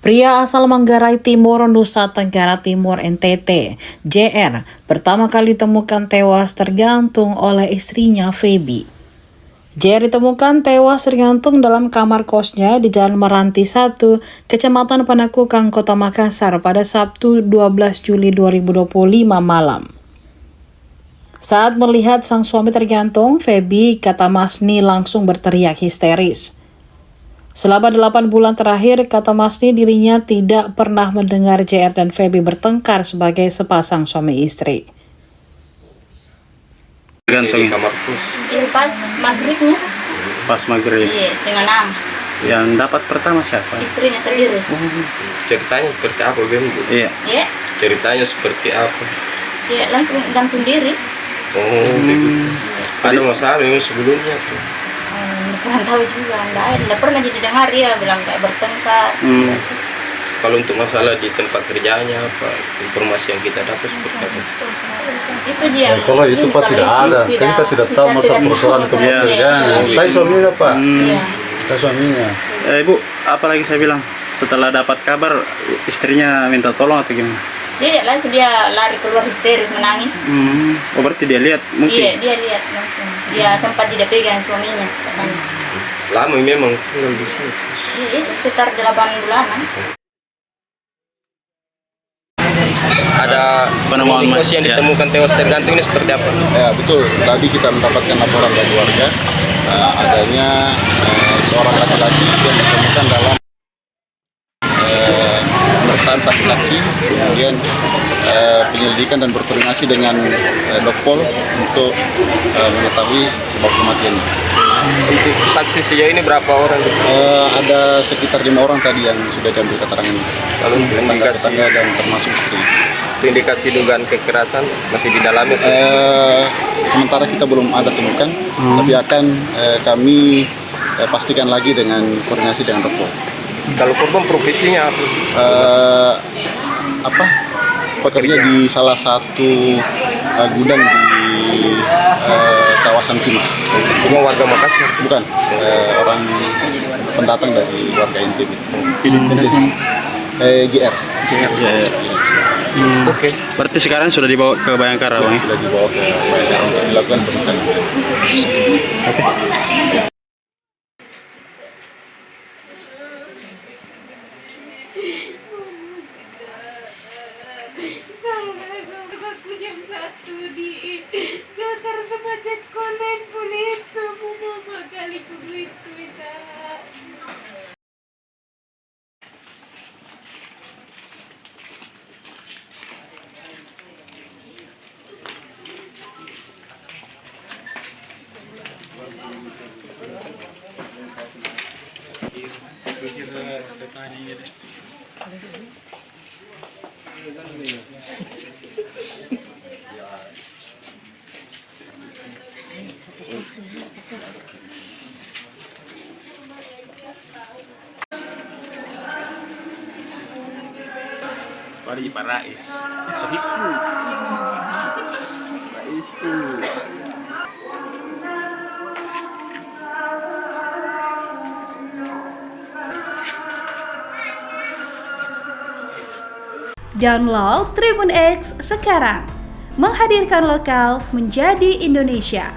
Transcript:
Pria asal Manggarai Timur, Nusa Tenggara Timur (NTT), JR, pertama kali ditemukan tewas tergantung oleh istrinya Feby. JR ditemukan tewas tergantung dalam kamar kosnya di Jalan Meranti 1, Kecamatan Panakukang, Kota Makassar pada Sabtu 12 Juli 2025 malam. Saat melihat sang suami tergantung, Feby, kata Masni, langsung berteriak histeris. Selama 8 bulan terakhir, kata Masni, dirinya tidak pernah mendengar JR dan Feby bertengkar sebagai sepasang suami istri. Gantung kamar pus. Pas maghribnya. Pas maghrib. Iya, 5:30. Yang dapat pertama siapa? Istrinya sendiri. Ceritanya seperti apa, Bem? Iya. Iya. Ceritanya seperti apa? Iya, langsung gantung diri. Oh, ada masalah memang sebelumnya tuh. Kurang tahu juga, enggak pernah jadi dengar dia bilang kayak bertengkar. Kalau untuk masalah di tempat kerjanya apa, informasi yang kita dapat seperti apa? Itu dia. Kalau itu Pak tidak ada, kita tidak tahu masa persoalan keluarga. Saya suaminya Pak. Iya. Saya suaminya. Ibu, apalagi saya bilang setelah dapat kabar istrinya minta tolong atau gimana? Dia langsung dia lari keluar histeris menangis. Oh, berarti dia lihat mungkin? Iya, dia lihat langsung. Dia sempat tidak pegang suaminya katanya. Lama memang tinggal di sini. Iya, itu sekitar 8 bulanan. Ada penemuan yang ditemukan tewas tergantung ini seperti apa? Ya betul, tadi kita mendapatkan laporan dari warga adanya seorang laki-laki yang ditemukan dalam pemeriksaan saksi-saksi, kemudian penyelidikan dan berkoordinasi dengan Dokpol untuk mengetahui sebab kematiannya. Untuk saksi sejauh ini berapa orang? Ada sekitar 5 orang tadi yang sudah diambil keterangan. Lalu tetangga dan termasuk istri. Itu indikasi dugaan kekerasan masih didalami? Sementara kita belum ada temukan, tapi akan kami pastikan lagi dengan koordinasi dengan Dokpol. Kalau korban profesinya apa? Pekerja di salah satu gudang di kawasan Cima. Cuma warga Makassar? Bukan, orang pendatang dari warga NTB. JR. Oke. Berarti sekarang sudah dibawa ke Bayangkara, Bang? Sudah dibawa ke Bayangkara untuk dilakukan pemeriksaan. Oke. Aku jam 1 di Jotar sama chat konen kulit semua mama kali kulit kita. Pari Pak Rais. Sohibku. Raisku. Download Tribun X sekarang, menghadirkan lokal menjadi Indonesia.